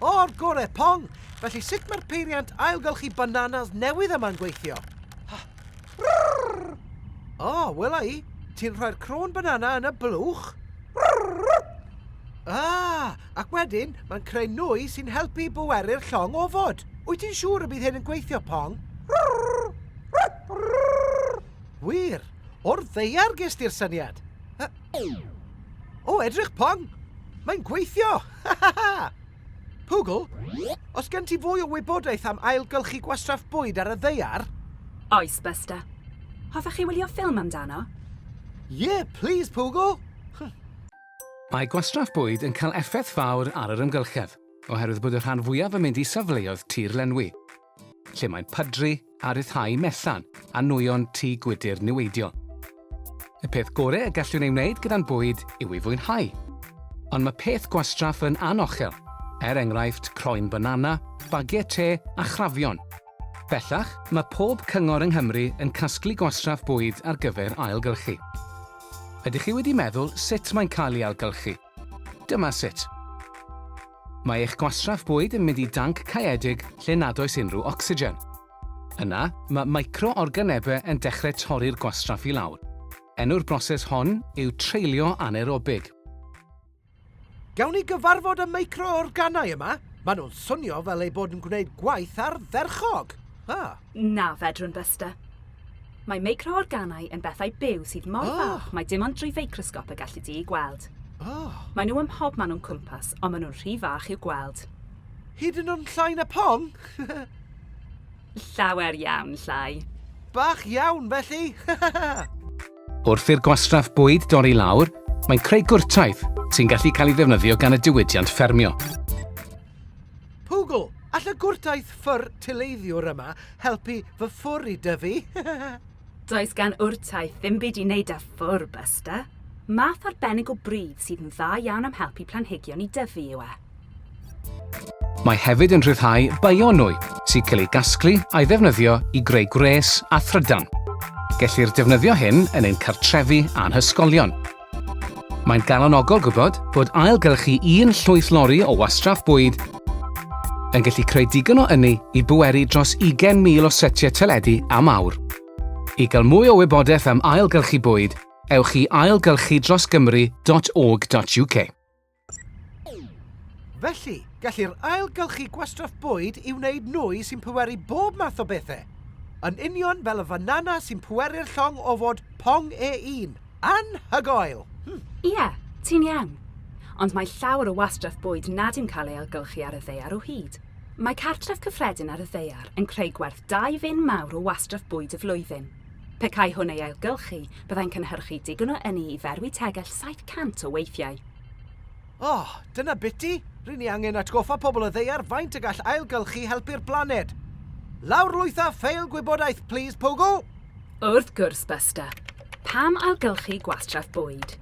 O'r gorau pong. Felly sut mae'r peiriant ailgylchu bananas newydd yma'n gweithio? Wela i. Ti'n rhoi'r crôn banana yn y blwch. Ac wedyn, mae'n creu nwy sy'n helpu bweru'r llong ofod. Wyt ti'n siŵr y bydd hyn yn gweithio, Pong? Wir, o'r ddeiar ges ti'r syniad. Edrych, Pong. Mae'n gweithio. Pwgl, os gen ti fwy o wybodaeth am ailgylchu gwastraff bwyd ar y ddeiar? Oes, Busta. Hoffech chi wylio ffilm amdano? Please, Pwgl. Mae gwastraff bwyd yn cael effaith fawr ar yr ymgylchedd, oherwydd bod y rhan fwyaf yn mynd i safleoedd tirlenwi, lle mae'n pydru a ryddhau methan a nwyon tŷ gwydr niweidiol. Y peth gorau y gallwn ei wneud gyda'n bwyd yw ei fwynhau. Ond mae peth gwastraff yn anochel, enghraifft croen banana, bagiau te a chrafion. Bellach, mae pob cyngor yng Nghymru yn casglu gwastraff bwyd ar gyfer ailgylchu. Ydych chi wedi meddwl sut mae'n cael ei ailgylchu? Dyma sut. Mae eich gwastraff bwyd yn mynd i danc caeedig lle nad oes unrhyw ocsigen. Yna, mae microorganebau yn dechrau torri'r gwastraff i lawr. Enw'r broses hon yw Dreulio Anaerobig. Gawn ni gyfarfod y microorganau yma? Maen nhw'n swnio fel ei bod yn gwneud gwaith ar dderchog. Na, fedrwn, Busta. Mae microorganau yn bethau byw sydd mor fach mae dim ond drwy feicrosgop y gallu di i gweld. Mae nhw ym mhob man o'n cwmpas, ond maen nhw'n rhy fach i'w gweld. Hyd yn o'n llai na Pong? Llawer iawn llai. Bach iawn, felly. Wrth i'r gwastraff bwyd dorri lawr, mae'n creu gwrtaith sy'n gallu cael ei ddefnyddio gan y diwydiant ffermio. Pwgl, all y gwrtaith ffyr tileiddiwr yma helpu fy ffwr i dyfu? Does gan wrtaith ddim byd i wneud â ffwr, Busta. Math arbennig o brydd sydd yn dda iawn am helpu planhigion i dyfu yw e. Mae hefyd yn rhyddhau bionwy sy'n cael ei gasglu a'i ddefnyddio i greu gwres a thrydan. Gellir defnyddio hyn yn ein cartrefi a'n hysgolion. Mae'n galonogol gwybod bod ailgylchu un llwyth lori o wastraff bwyd yn gallu creu digon o ynni i bweru dros 20,000 o setiau teledu am awr. I gael mwy o wybodaeth am ailgylchu bwyd, ewch i ailgylchu.org.uk. Felly, gallu'r ailgylchu gwastraff bwyd i wneud nwy sy'n pweru bob math o bethau. Yn union fel y banana sy'n pweru'r llong ofod Pong E1. Anhygoel! Ie, ti'n iawn. Ond mae llawer o wastraff bwyd nad yw'n cael ei ailgylchu ar y ddeiar o hyd. Mae cartref cyffredin ar y ddeiar yn creu gwerth 2 fin mawr o wastraff bwyd y flwyddyn. Pe cai hwn ei ailgylchu, byddai'n cynhyrchu digon o ynni i ferwi tegell 700 o weithiau. Dyna biti. Rydyn ni angen atgoffa pobl y ddeiar faint y gall ailgylchu helpu'r blaned. Lawr lwytha ffeil gwybodaeth, please, Pwgl. Wrth gwrs, Busta. Pam ailgylchu gwastraff bwyd?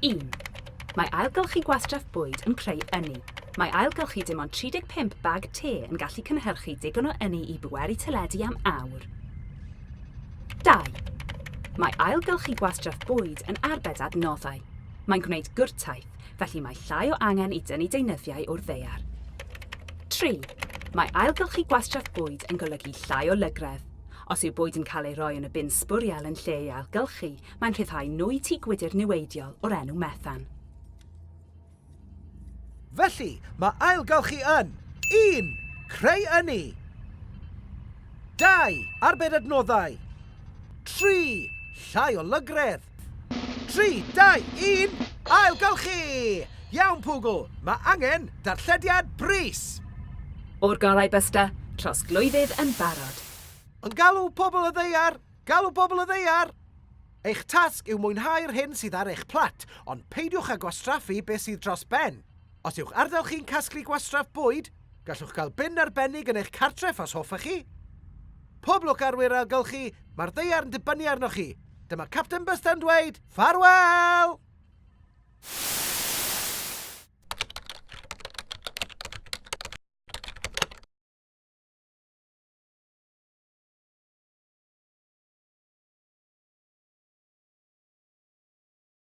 1. Mae ailgylchu gwastraff bwyd yn creu ynni. Mae ailgylchu dim ond 35 bag te yn gallu cynhyrchu digon o ynni i bweru teledu am awr. 2. Mae ailgylchu gwastraff bwyd yn arbed adnoddau. Mae'n gwneud gwrtaith, felly mae llai o angen i dynnu deunyddiau o'r ddeiar. 3. Mae ailgylchu gwastraff bwyd yn golygu llai o lygredd. Os yw bwyd yn cael ei roi yn y bin sbwriel yn lle ei ailgylchu, mae'n rhyddhau nwy tŷ gwydr niweidiol o'r enw methan. Felly, mae ailgylchu yn 1. Creu ynni 2. Arbed adnoddau 3. Llai o lygredd 3, 2, 1. Ailgylchu! Iawn, Pwgl, mae angen darllediad bris. O'r gorau, Busta, trosglwyddydd yn barod. Yn galw pobl y ddeiar, galw pobl y ddeiar. Eich tasg yw mwynhau'r hyn sydd ar eich plat, ond peidiwch â gwastraffu beth sydd dros ben. Os yw'ch ardal chi'n casglu gwastraff bwyd, gallwch gael bin arbennig yn eich cartref os hoffech chi. Poblwch arwyr ailgylchu, mae'r ddeiar yn dibynnu arnoch chi. Dyma Captain Busta yn dweud, ffarwel!